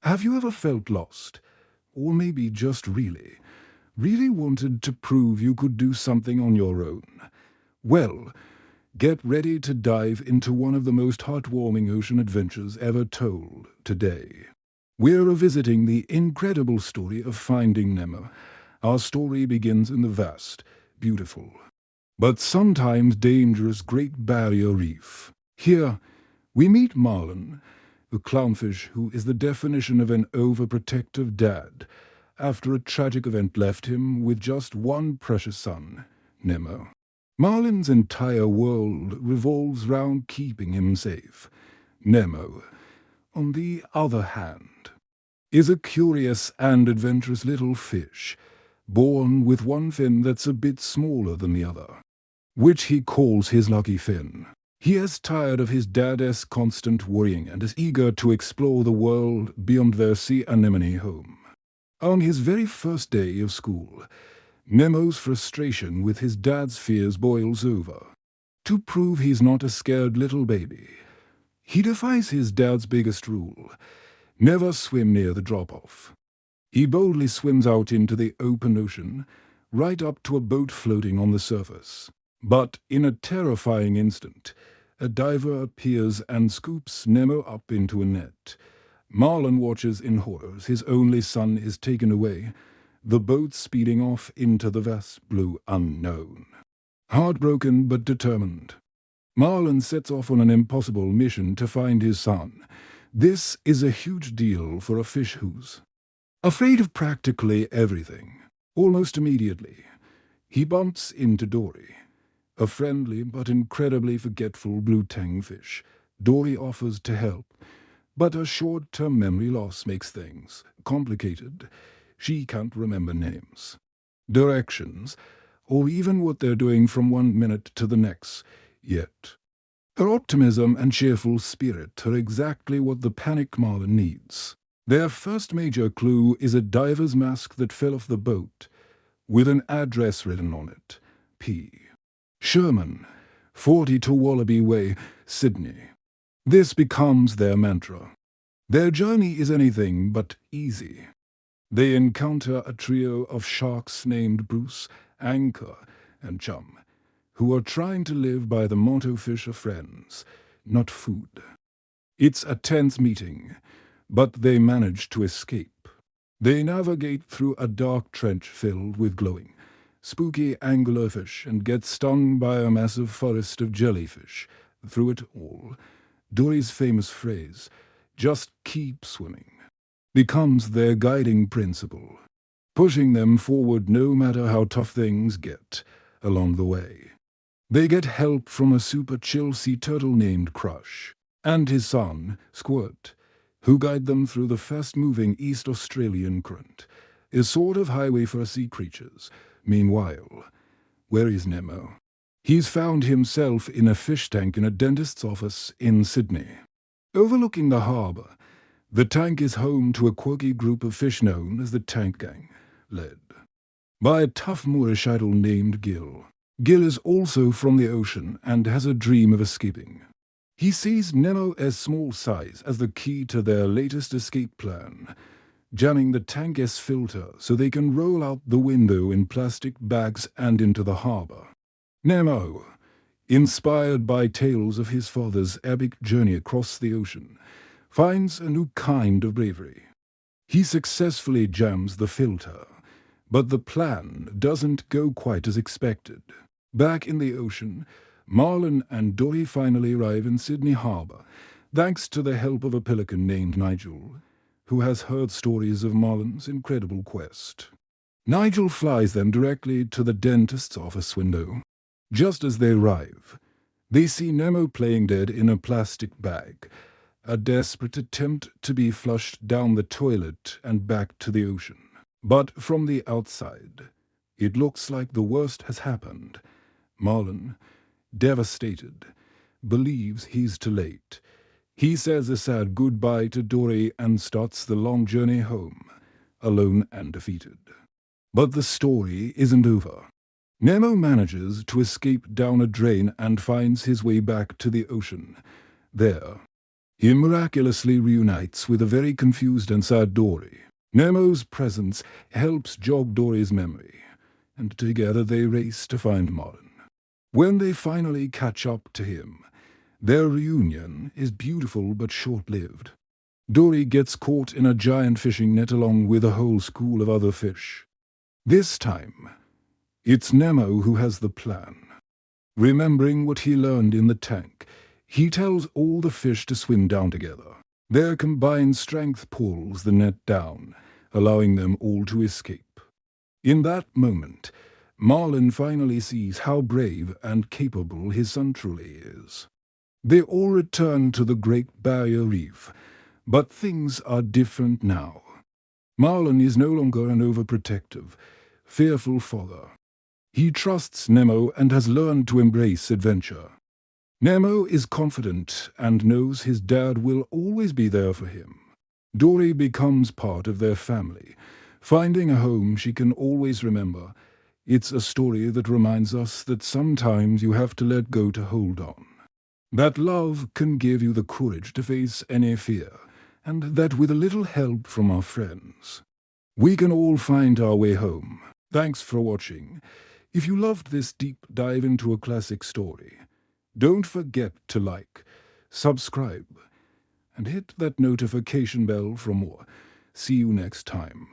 Have you ever felt lost? Or maybe just really wanted to prove you could do something on your own? Well, get ready to dive into one of the most heartwarming ocean adventures ever told today. We're revisiting the incredible story of Finding Nemo. Our story begins in the vast, beautiful, but sometimes dangerous Great Barrier Reef. Here, we meet Marlin, the clownfish who is the definition of an overprotective dad, after a tragic event left him with just one precious son, Nemo. Marlin's entire world revolves round keeping him safe. Nemo, on the other hand, is a curious and adventurous little fish, born with one fin that's a bit smaller than the other, which he calls his lucky fin. He is tired of his dad's constant worrying and is eager to explore the world beyond their sea anemone home. On his very first day of school, Nemo's frustration with his dad's fears boils over. To prove he's not a scared little baby, he defies his dad's biggest rule: never swim near the drop-off. He boldly swims out into the open ocean, right up to a boat floating on the surface. But in a terrifying instant, a diver appears and scoops Nemo up into a net. Marlin watches in horror as his only son is taken away, the boat speeding off into the vast blue unknown. Heartbroken but determined, Marlin sets off on an impossible mission to find his son. This is a huge deal for a fish who's afraid of practically everything. Almost immediately, he bumps into Dory, a friendly but incredibly forgetful blue tang fish. Dory offers to help, but a short-term memory loss makes things complicated. She can't remember names, directions, or even what they're doing from one minute to the next, yet her optimism and cheerful spirit are exactly what the panicked Marlin needs. Their first major clue is a diver's mask that fell off the boat, with an address written on it: P. Sherman, 42 Wallaby Way, Sydney. This becomes their mantra. Their journey is anything but easy. They encounter a trio of sharks named Bruce, Anchor, and Chum, who are trying to live by the motto fish are friends, not food. It's a tense meeting, but they manage to escape. They navigate through a dark trench filled with glowing, spooky anglerfish and get stung by a massive forest of jellyfish. Through it all, Dory's famous phrase, "just keep swimming," becomes their guiding principle, pushing them forward no matter how tough things get along the way. They get help from a super chill sea turtle named Crush and his son, Squirt, who guide them through the fast-moving East Australian current, a sort of highway for sea creatures. Meanwhile, where is Nemo? He's found himself in a fish tank in a dentist's office in Sydney. Overlooking the harbour, the tank is home to a quirky group of fish known as the Tank Gang, led by a tough Moorish idol named Gil. Gil is also from the ocean and has a dream of escaping. He sees Nemo's small size as the key to their latest escape plan, jamming the tank's filter so they can roll out the window in plastic bags and into the harbour. Nemo, inspired by tales of his father's epic journey across the ocean, finds a new kind of bravery. He successfully jams the filter, but the plan doesn't go quite as expected. Back in the ocean, Marlin and Dory finally arrive in Sydney Harbour, thanks to the help of a pelican named Nigel, who has heard stories of Marlin's incredible quest. Nigel flies them directly to the dentist's office window. Just as they arrive, they see Nemo playing dead in a plastic bag, a desperate attempt to be flushed down the toilet and back to the ocean. But from the outside, it looks like the worst has happened. Marlin, devastated, believes he's too late. He says a sad goodbye to Dory and starts the long journey home, alone and defeated. But the story isn't over. Nemo manages to escape down a drain and finds his way back to the ocean. There, He miraculously reunites with a very confused and sad Dory. Nemo's presence helps jog Dory's memory, and together they race to find Marlin. When they finally catch up to him, their reunion is beautiful but short-lived. Dory gets caught in a giant fishing net along with a whole school of other fish. This time, it's Nemo who has the plan. Remembering what he learned in the tank, he tells all the fish to swim down together. Their combined strength pulls the net down, allowing them all to escape. In that moment, Marlin finally sees how brave and capable his son truly is. They all return to the Great Barrier Reef, but things are different now. Marlin is no longer an overprotective, fearful father. He trusts Nemo and has learned to embrace adventure. Nemo is confident and knows his dad will always be there for him. Dory becomes part of their family, finding a home she can always remember. It's a story that reminds us that sometimes you have to let go to hold on. That love can give you the courage to face any fear, and that with a little help from our friends, we can all find our way home. Thanks for watching. If you loved this deep dive into a classic story, don't forget to like, subscribe, and hit that notification bell for more. See you next time.